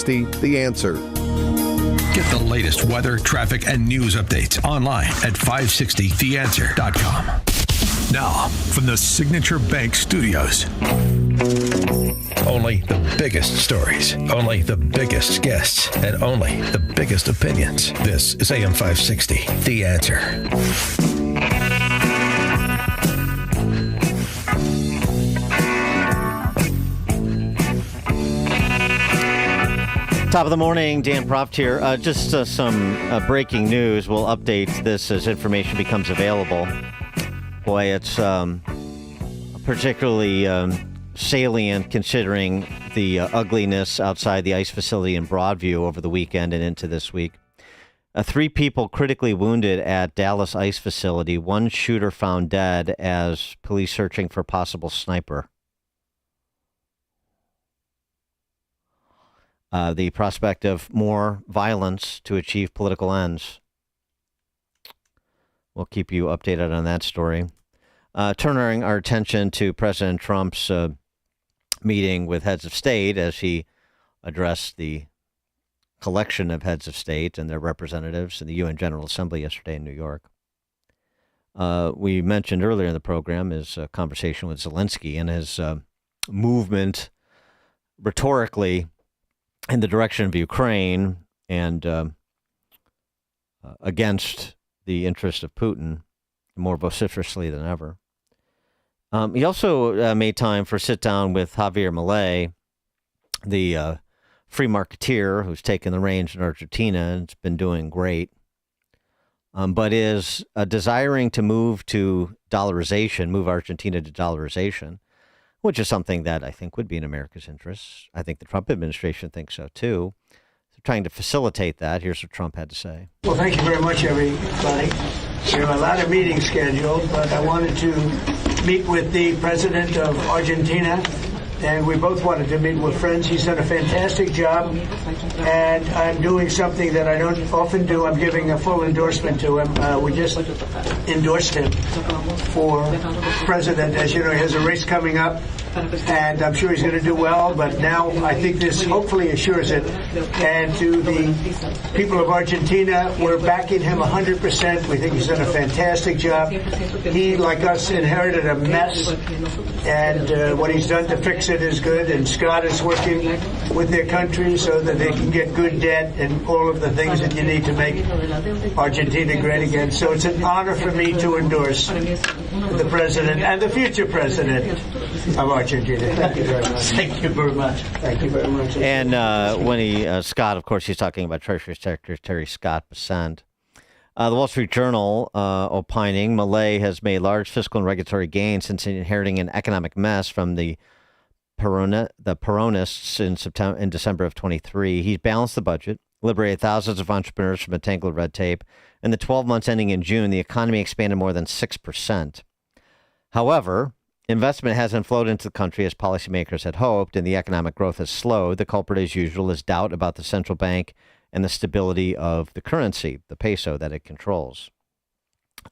560, The Answer. Get the latest weather, traffic, and news updates online at 560theanswer.com. Now, from the Signature Bank Studios. Only the biggest stories, only the biggest guests, and only the biggest opinions. This is AM 560, The Answer. Top of the morning, Dan Proft here. Just some breaking news. We'll update this as information becomes available. Boy, it's particularly salient considering the ugliness outside the ICE facility in Broadview over the weekend and into this week. 3 people critically wounded at Dallas ICE facility. 1 shooter found dead as police searching for possible sniper. The prospect of more violence to achieve political ends. We'll keep you updated on that story. Turning our attention to President Trump's meeting with heads of state as he addressed the collection of heads of state and their representatives in the UN General Assembly yesterday in New York. We mentioned earlier in the program his conversation with Zelensky and his movement rhetorically in the direction of Ukraine and against the interest of Putin more vociferously than ever. He also made time for a sit-down with Javier Milei, the free marketeer who's taken the reins in Argentina and it's been doing great, but is desiring to move to dollarization, move Argentina to dollarization, which is something that I think would be in America's interests. I think the Trump administration thinks so, too. So trying to facilitate that, here's what Trump had to say. Well, thank you very much, everybody. We have a lot of meetings scheduled, but I wanted to meet with the president of Argentina, and we both wanted to meet with friends. He's done a fantastic job, and I'm doing something that I don't often do. I'm giving a full endorsement to him. We just endorsed him for president. As you know, he has a race coming up, and I'm sure he's going to do well, but now I think this hopefully assures it. And to the people of Argentina, we're backing him 100%. We think he's done a fantastic job. He, like us, inherited a mess, and what he's done to fix it is good, and Scott is working with their country so that they can get good debt and all of the things that you need to make Argentina great again. So it's an honor for me to endorse the president and the future president of Argentina. Thank you very much. Thank you very much. Thank you very much. And when Scott, of course, he's talking about Treasury Secretary Scott Bessent. The Wall Street Journal opining Milei has made large fiscal and regulatory gains since inheriting an economic mess from the Peronists in December of 23. He's balanced the budget, liberated thousands of entrepreneurs from a tangle of red tape. In the 12 months ending in June, the economy expanded more than 6%. However, investment hasn't flowed into the country as policymakers had hoped, and the economic growth has slowed. The culprit, as usual, is doubt about the central bank and the stability of the currency, the peso that it controls.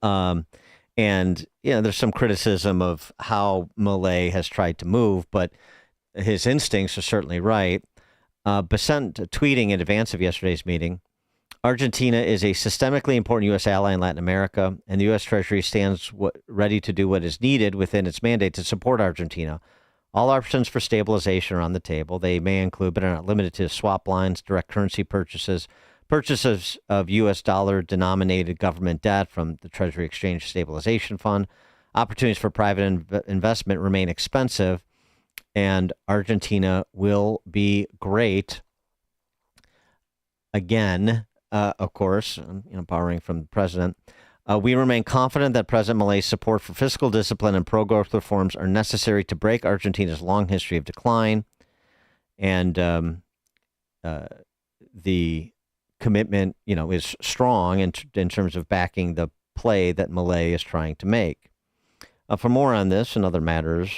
And, there's some criticism of how Milei has tried to move, but his instincts are certainly right. Bessent tweeting in advance of yesterday's meeting, Argentina is a systemically important U.S. ally in Latin America, and the U.S. Treasury stands ready to do what is needed within its mandate to support Argentina. All options for stabilization are on the table. They may include, but are not limited to, swap lines, direct currency purchases of U.S. dollar-denominated government debt from the Treasury Exchange Stabilization Fund. Opportunities for private investment remain expensive, and Argentina will be great. Again, of course, borrowing from the president, we remain confident that President Milei's support for fiscal discipline and pro-growth reforms are necessary to break Argentina's long history of decline. And the commitment, is strong in terms of backing the play that Milei is trying to make. For more on this and other matters,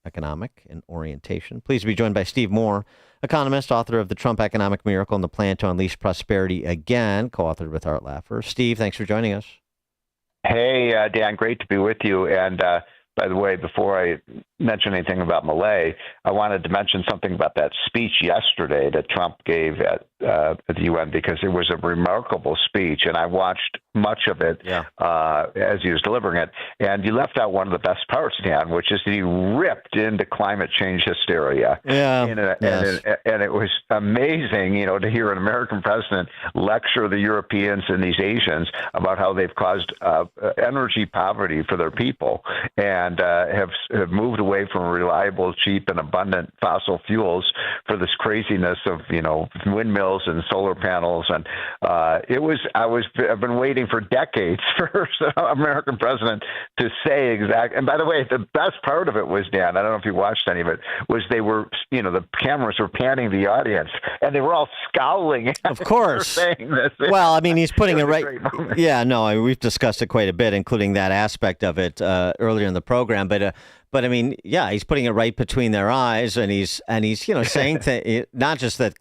economic and orientation, please be joined by Steve Moore, economist, author of The Trump Economic Miracle and the Plan to Unleash Prosperity Again, co-authored with Art Laffer. Steve, thanks for joining us. Hey, Dan, great to be with you. And by the way, before I mention anything about Malay, I wanted to mention something about that speech yesterday that Trump gave at the UN, because it was a remarkable speech, and I watched much of it as he was delivering it. And you left out one of the best parts, Dan, which is that he ripped into climate change hysteria. Yeah, and it was amazing, to hear an American president lecture the Europeans and these Asians about how they've caused energy poverty for their people and have moved away from reliable, cheap, and abundant fossil fuels for this craziness of windmills and solar panels. And I've been waiting for decades for an American president to say exactly. And by the way, the best part of it was, Dan, I don't know if you watched any of it, was they were, the cameras were panning the audience, and they were all scowling. Of course. Saying this. Well, I mean, he's putting it right. Yeah, no, we've discussed it quite a bit, including that aspect of it earlier in the program. But I mean, yeah, he's putting it right between their eyes, and he's saying not just that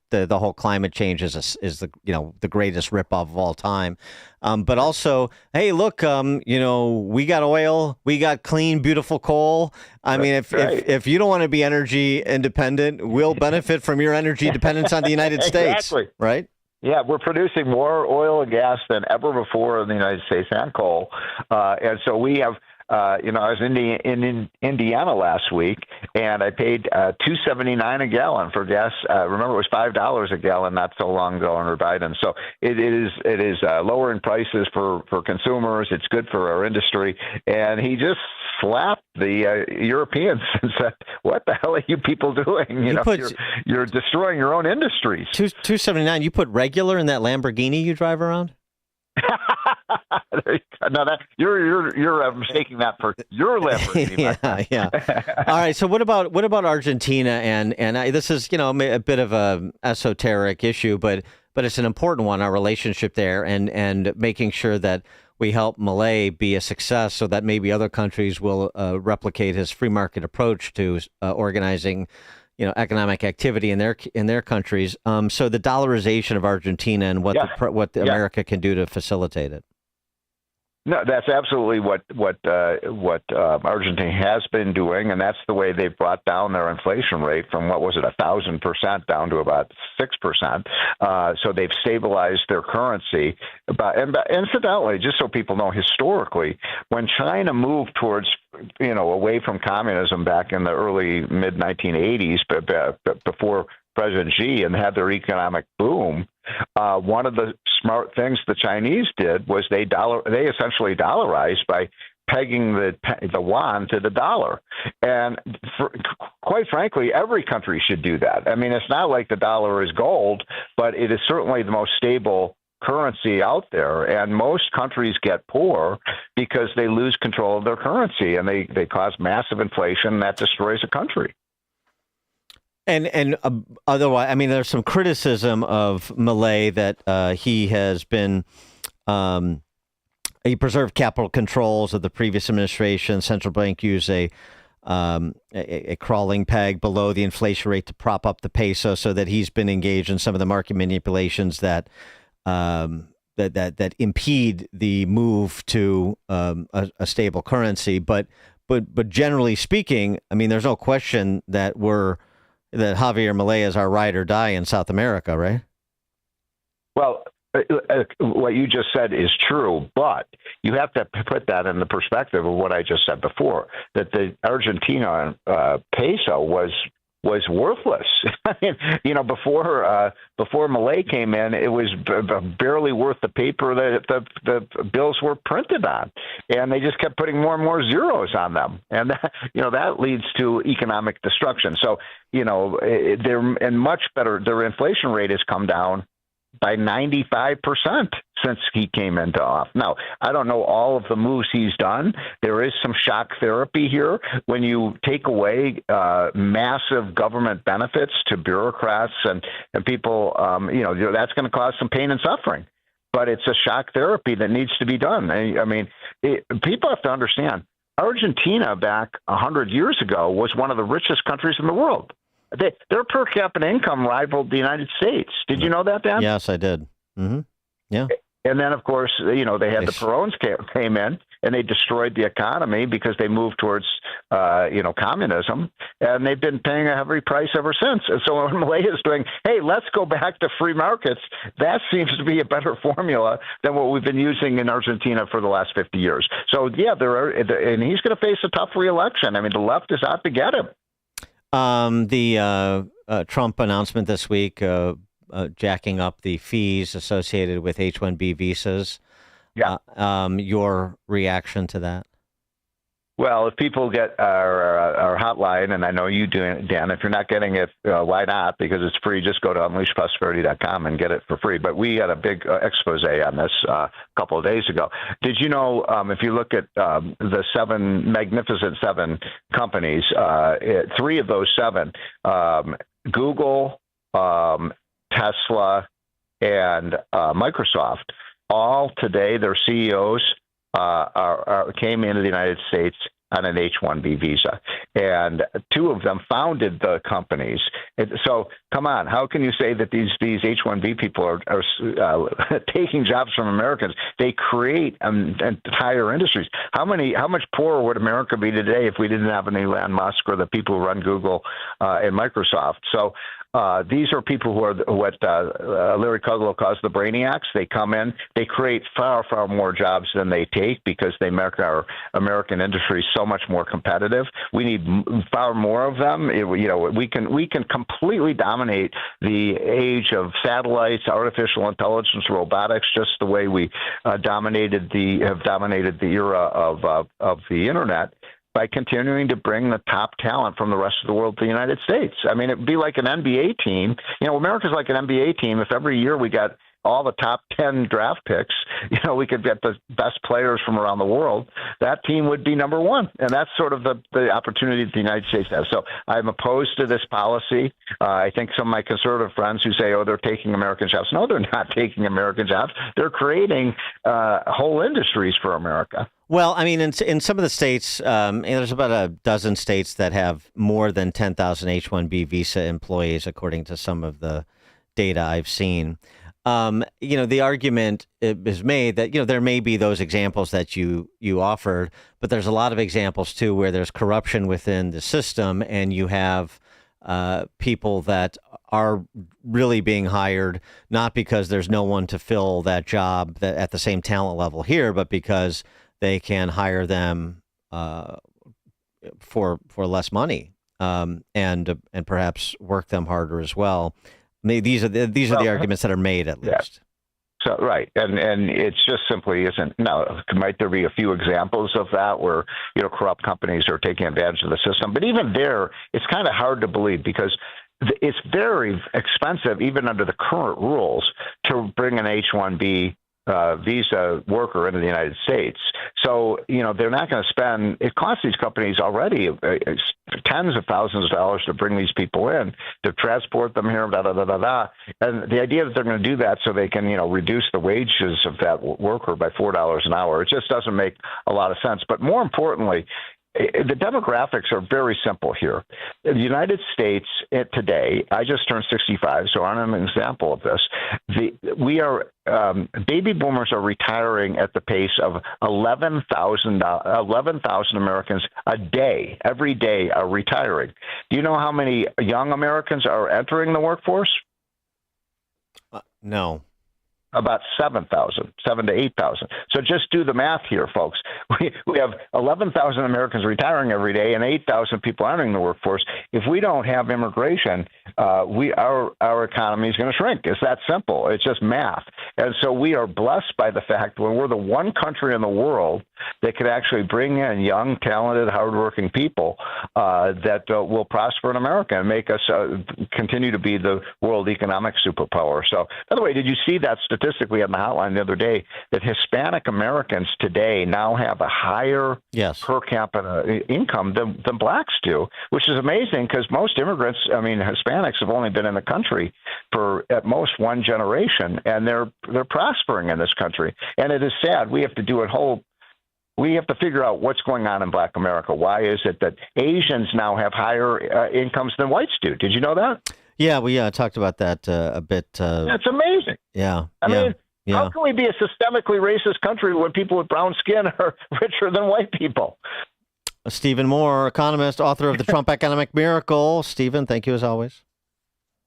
the whole climate change is the greatest ripoff of all time, but also, hey, look, we got oil, we got clean, beautiful coal. I mean, if you don't want to be energy independent, we'll benefit from your energy dependence on the United States, exactly. Right? Yeah, we're producing more oil and gas than ever before in the United States, and coal, and so we have. I was in Indiana last week, and I paid $2.79 a gallon for gas. Remember, it was $5 a gallon not so long ago under Biden. So it is lowering prices for consumers. It's good for our industry. And he just slapped the Europeans and said, "What the hell are you people doing? You're destroying your own industries." $2.79. You put regular in that Lamborghini you drive around? No, you're mistaking that for your Lamborghini. Yeah. All right. So what about Argentina? And this is a bit of a esoteric issue, but it's an important one. Our relationship there, and making sure that we help Malay be a success, so that maybe other countries will replicate his free market approach to organizing economic activity in their countries. So the dollarization of Argentina and what America can do to facilitate it. No, that's absolutely what Argentina has been doing, and that's the way they've brought down their inflation rate from 1,000% down to about 6%. So they've stabilized their currency. But incidentally, just so people know, historically, when China moved towards away from communism back in the early mid 1980s, but before President Xi, and had their economic boom, one of the smart things the Chinese did was they essentially dollarized by pegging the yuan to the dollar. And quite frankly, every country should do that. I mean, it's not like the dollar is gold, but it is certainly the most stable currency out there, and most countries get poor because they lose control of their currency, and they cause massive inflation that destroys a country. And otherwise, I mean, there's some criticism of Malay that he has been he preserved capital controls of the previous administration. Central bank used a crawling peg below the inflation rate to prop up the peso, so that he's been engaged in some of the market manipulations that impede the move to a stable currency. But generally speaking, I mean, there's no question that Javier Milei is our ride or die in South America, right? Well, what you just said is true, but you have to put that in the perspective of what I just said before, that the Argentina peso was worthless. I mean, before Malay came in, it was barely worth the paper that the bills were printed on, and they just kept putting more and more zeros on them, and that leads to economic destruction. So they're much better. Their inflation rate has come down by 95% since he came into office. Now, I don't know all of the moves he's done. There is some shock therapy here. When you take away massive government benefits to bureaucrats and people, that's going to cause some pain and suffering. But it's a shock therapy that needs to be done. I mean, people have to understand, Argentina back 100 years ago was one of the richest countries in the world. Their per capita income rivaled the United States. Did you know that, Dan? Yes, I did. Mm-hmm. Yeah. And then, of course, they had the Perones came in, and they destroyed the economy because they moved towards, communism, and they've been paying a heavy price ever since. And so what Malaya is doing, hey, let's go back to free markets. That seems to be a better formula than what we've been using in Argentina for the last 50 years. So, yeah, and he's going to face a tough re-election. I mean, the left is out to get him. The Trump announcement this week, jacking up the fees associated with H-1B visas. Yeah. Your reaction to that? Well, if people get our hotline, and I know you do, Dan, if you're not getting it, why not? Because it's free. Just go to unleashprosperity.com and get it for free. But we had a big expose on this a couple of days ago. Did you know, if you look at the magnificent seven companies, three of those seven, Google, Tesla, and Microsoft, all today, their CEOs came into the United States on an H-1B visa, and two of them founded the companies. So, come on, how can you say that these H-1B people are taking jobs from Americans? They create entire industries. How much poorer would America be today if we didn't have an Elon Musk or the people who run Google and Microsoft? So. These are people who are what Larry Kudlow calls the brainiacs. They come in, they create far, far more jobs than they take because they make our American industry so much more competitive. We need far more of them. We can completely dominate the age of satellites, artificial intelligence, robotics, just the way we have dominated the era of the internet, by continuing to bring the top talent from the rest of the world to the United States. I mean, it'd be like an NBA team. America's like an NBA team. If every year we got all the top 10 draft picks, we could get the best players from around the world, that team would be number one. And that's sort of the opportunity that the United States has. So I'm opposed to this policy. I think some of my conservative friends who say, they're taking American jobs. No, they're not taking American jobs. They're creating whole industries for America. Well, I mean, in some of the states, there's about a dozen states that have more than 10,000 H-1B visa employees, according to some of the data I've seen. The argument is made that, there may be those examples that you offered, but there's a lot of examples, too, where there's corruption within the system and you have people that are really being hired, not because there's no one to fill that job at the same talent level here, but because they can hire them for less money and perhaps work them harder as well. These are the arguments that are made, at least. So right, and it's just simply isn't. Now, might there be a few examples of that where corrupt companies are taking advantage of the system? But even there, it's kind of hard to believe because it's very expensive, even under the current rules, to bring an H-1B visa worker into the United States. So, they're not going to spend, it costs these companies already tens of thousands of dollars to bring these people in, to transport them here, And the idea that they're going to do that so they can, reduce the wages of that worker by $4 an hour, it just doesn't make a lot of sense. But more importantly, the demographics are very simple here. In the United States today, I just turned 65, so I'm an example of this. Baby boomers are retiring at the pace of 11,000 Americans a day. Every day are retiring. Do you know how many young Americans are entering the workforce? No. About 7,000 to 8,000. So just do the math here, folks. We have 11,000 Americans retiring every day and 8,000 people entering the workforce. If we don't have immigration, our economy is going to shrink. It's that simple. It's just math. And so we are blessed by the fact that we're the one country in the world that could actually bring in young, talented, hardworking people that will prosper in America and make us continue to be the world economic superpower. So, by the way, did you see that statistically on the hotline the other day that Hispanic Americans today now have a higher per capita income than blacks do, which is amazing because most immigrants, Hispanics have only been in the country for at most one generation, and they're prospering in this country. And it is sad. We have to figure out what's going on in Black America. Why is it that Asians now have higher incomes than whites do? Did you know that? Yeah, we talked about that a bit. That's amazing. Yeah. I mean, Yeah. How can we be a systemically racist country when people with brown skin are richer than white people? Stephen Moore, economist, author of The Trump Economic Miracle. Stephen, thank you as always.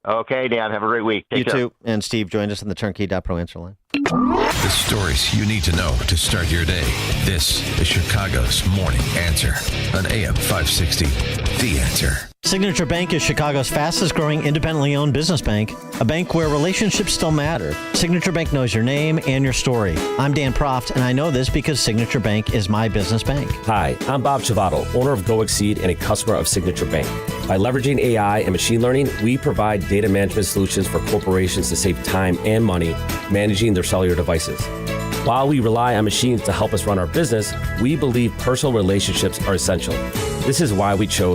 Okay, Dan, have a great week. Take care. You too. And Steve joined us in the Turnkey.Pro answer line. The stories you need to know to start your day. This is Chicago's Morning Answer on AM 560. The Answer. Signature Bank is Chicago's fastest growing independently owned business bank, a bank where relationships still matter. Signature Bank knows your name and your story. I'm Dan Proft, and I know this because Signature Bank is my business bank. Hi, I'm Bob Chivato, owner of Go Exceed and a customer of Signature Bank. By leveraging AI and machine learning, we provide data management solutions for corporations to save time and money managing their cellular devices. While we rely on machines to help us run our business, we believe personal relationships are essential. This is why we chose